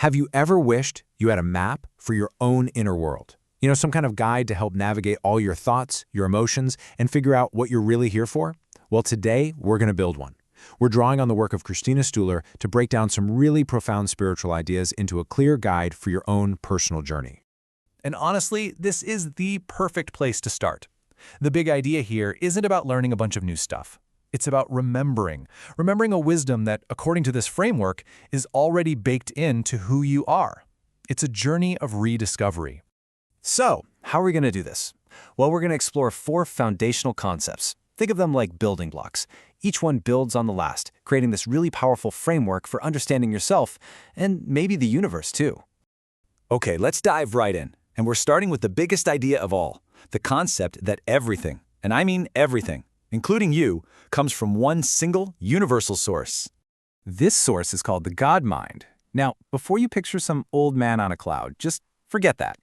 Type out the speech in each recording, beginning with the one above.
Have you ever wished you had a map for your own inner world? Some kind of guide to help navigate all your thoughts, your emotions, and figure out what you're really here for? Well, today, we're going to build one. We're drawing on the work of Christina Stuhler to break down some really profound spiritual ideas into a clear guide for your own personal journey. And honestly, this is the perfect place to start. The big idea here isn't about learning a bunch of new stuff. It's about remembering a wisdom that, according to this framework, is already baked into who you are. It's a journey of rediscovery. So, how are we going to do this? Well, we're going to explore 4 foundational concepts. Think of them like building blocks. Each one builds on the last, creating this really powerful framework for understanding yourself and maybe the universe too. Okay, let's dive right in. And we're starting with the biggest idea of all, the concept that everything, and I mean everything, including you, comes from one single universal source. This source is called the God mind. Now, before you picture some old man on a cloud, just forget that.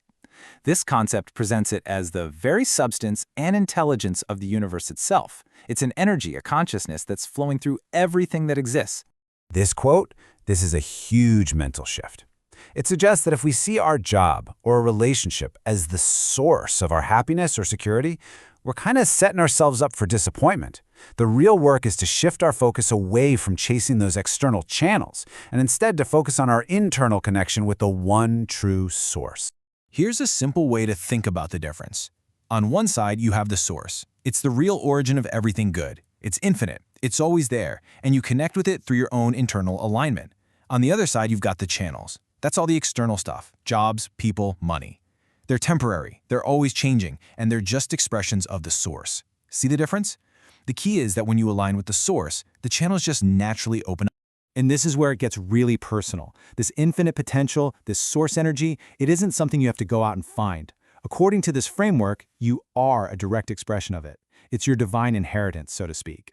This concept presents it as the very substance and intelligence of the universe itself. It's an energy, a consciousness that's flowing through everything that exists. This quote, this is a huge mental shift. It suggests that if we see our job or a relationship as the source of our happiness or security, we're kind of setting ourselves up for disappointment. The real work is to shift our focus away from chasing those external channels and instead to focus on our internal connection with the one true source. Here's a simple way to think about the difference. On one side, you have the source. It's the real origin of everything good. It's infinite. It's always there, and you connect with it through your own internal alignment. On the other side, you've got the channels. That's all the external stuff: jobs, people, money. They're temporary, they're always changing, and they're just expressions of the source. See the difference? The key is that when you align with the source, the channels just naturally open up. And this is where it gets really personal. This infinite potential, this source energy, it isn't something you have to go out and find. According to this framework, you are a direct expression of it. It's your divine inheritance, so to speak.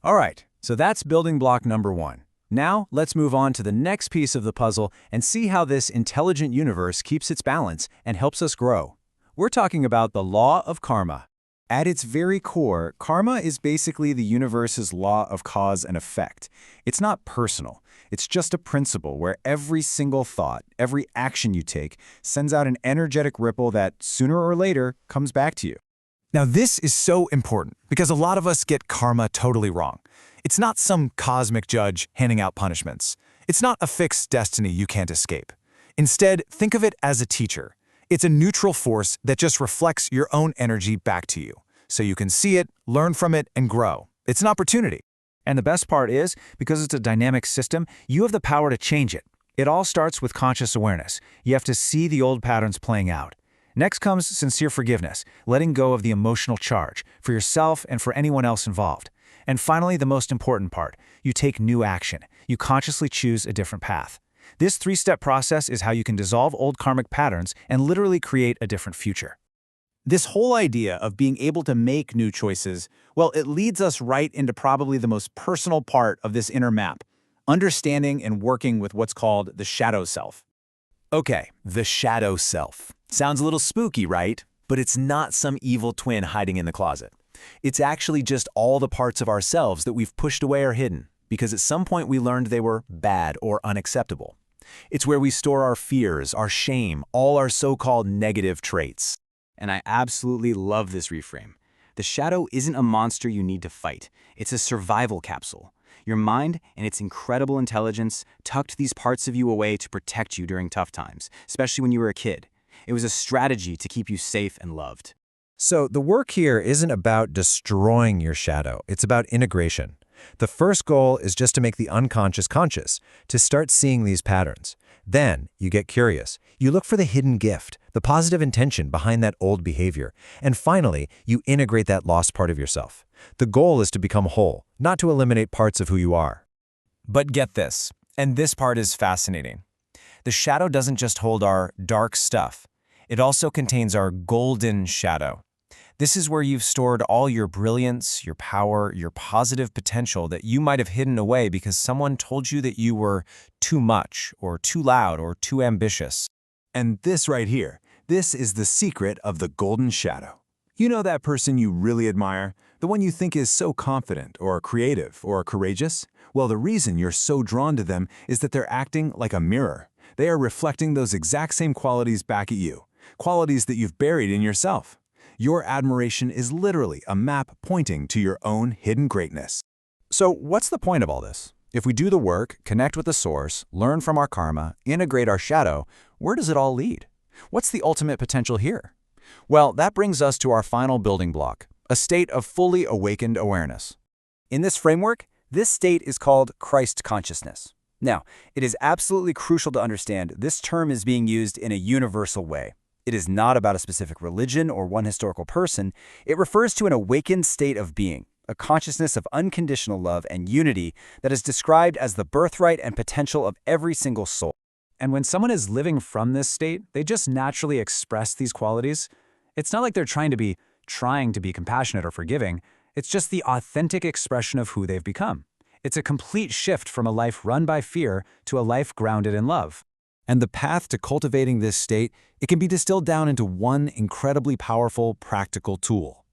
All right, so that's building block number 1. Now, let's move on to the next piece of the puzzle and see how this intelligent universe keeps its balance and helps us grow. We're talking about the law of karma. At its very core, karma is basically the universe's law of cause and effect. It's not personal. It's just a principle where every single thought, every action you take, sends out an energetic ripple that, sooner or later, comes back to you. Now, this is so important because a lot of us get karma totally wrong. It's not some cosmic judge handing out punishments. It's not a fixed destiny you can't escape. Instead, think of it as a teacher. It's a neutral force that just reflects your own energy back to you, so you can see it, learn from it, and grow. It's an opportunity. And the best part is, because it's a dynamic system, you have the power to change it. It all starts with conscious awareness. You have to see the old patterns playing out. Next comes sincere forgiveness, letting go of the emotional charge, for yourself and for anyone else involved. And finally, the most important part, you take new action. You consciously choose a different path. This 3-step process is how you can dissolve old karmic patterns and literally create a different future. This whole idea of being able to make new choices, well, it leads us right into probably the most personal part of this inner map, understanding and working with what's called the shadow self. Okay, the shadow self. Sounds a little spooky, right? But it's not some evil twin hiding in the closet. It's actually just all the parts of ourselves that we've pushed away or hidden, because at some point we learned they were bad or unacceptable. It's where we store our fears, our shame, all our so-called negative traits. And I absolutely love this reframe. The shadow isn't a monster you need to fight. It's a survival capsule. Your mind and its incredible intelligence tucked these parts of you away to protect you during tough times, especially when you were a kid. It was a strategy to keep you safe and loved. So the work here isn't about destroying your shadow. It's about integration. The first goal is just to make the unconscious conscious, to start seeing these patterns. Then you get curious. You look for the hidden gift, the positive intention behind that old behavior. And finally, you integrate that lost part of yourself. The goal is to become whole, not to eliminate parts of who you are. But get this, and this part is fascinating. The shadow doesn't just hold our dark stuff. It also contains our golden shadow. This is where you've stored all your brilliance, your power, your positive potential that you might have hidden away because someone told you that you were too much, or too loud, or too ambitious. And this right here, this is the secret of the golden shadow. You know that person you really admire? The one you think is so confident, or creative, or courageous? Well, the reason you're so drawn to them is that they're acting like a mirror. They are reflecting those exact same qualities back at you, qualities that you've buried in yourself. Your admiration is literally a map pointing to your own hidden greatness. So what's the point of all this? If we do the work, connect with the source, learn from our karma, integrate our shadow, where does it all lead? What's the ultimate potential here? Well, that brings us to our final building block, a state of fully awakened awareness. In this framework, this state is called Christ consciousness. Now, it is absolutely crucial to understand this term is being used in a universal way. It is not about a specific religion or one historical person. It refers to an awakened state of being, a consciousness of unconditional love and unity that is described as the birthright and potential of every single soul. And when someone is living from this state, they just naturally express these qualities. It's not like they're trying to be compassionate or forgiving. It's just the authentic expression of who they've become. It's a complete shift from a life run by fear to a life grounded in love. And the path to cultivating this state, it can be distilled down into one incredibly powerful, practical tool.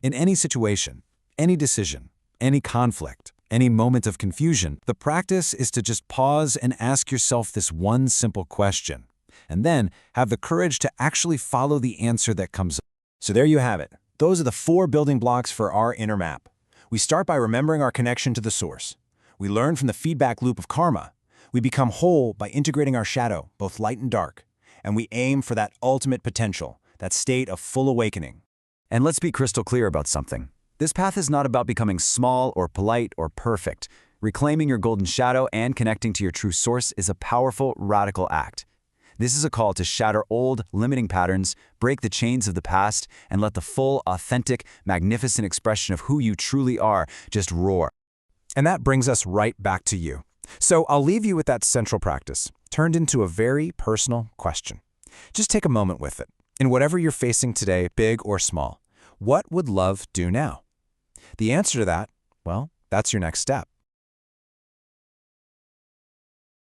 In any situation, any decision, any conflict, any moment of confusion, the practice is to just pause and ask yourself this one simple question, and then have the courage to actually follow the answer that comes up. So there you have it. Those are the 4 building blocks for our inner map. We start by remembering our connection to the source. We learn from the feedback loop of karma. We become whole by integrating our shadow, both light and dark. And we aim for that ultimate potential, that state of full awakening. And let's be crystal clear about something. This path is not about becoming small or polite or perfect. Reclaiming your golden shadow and connecting to your true source is a powerful, radical act. This is a call to shatter old, limiting patterns, break the chains of the past, and let the full, authentic, magnificent expression of who you truly are just roar. And that brings us right back to you. So I'll leave you with that central practice, turned into a very personal question. Just take a moment with it. In whatever you're facing today, big or small, what would love do now? The answer to that, well, that's your next step.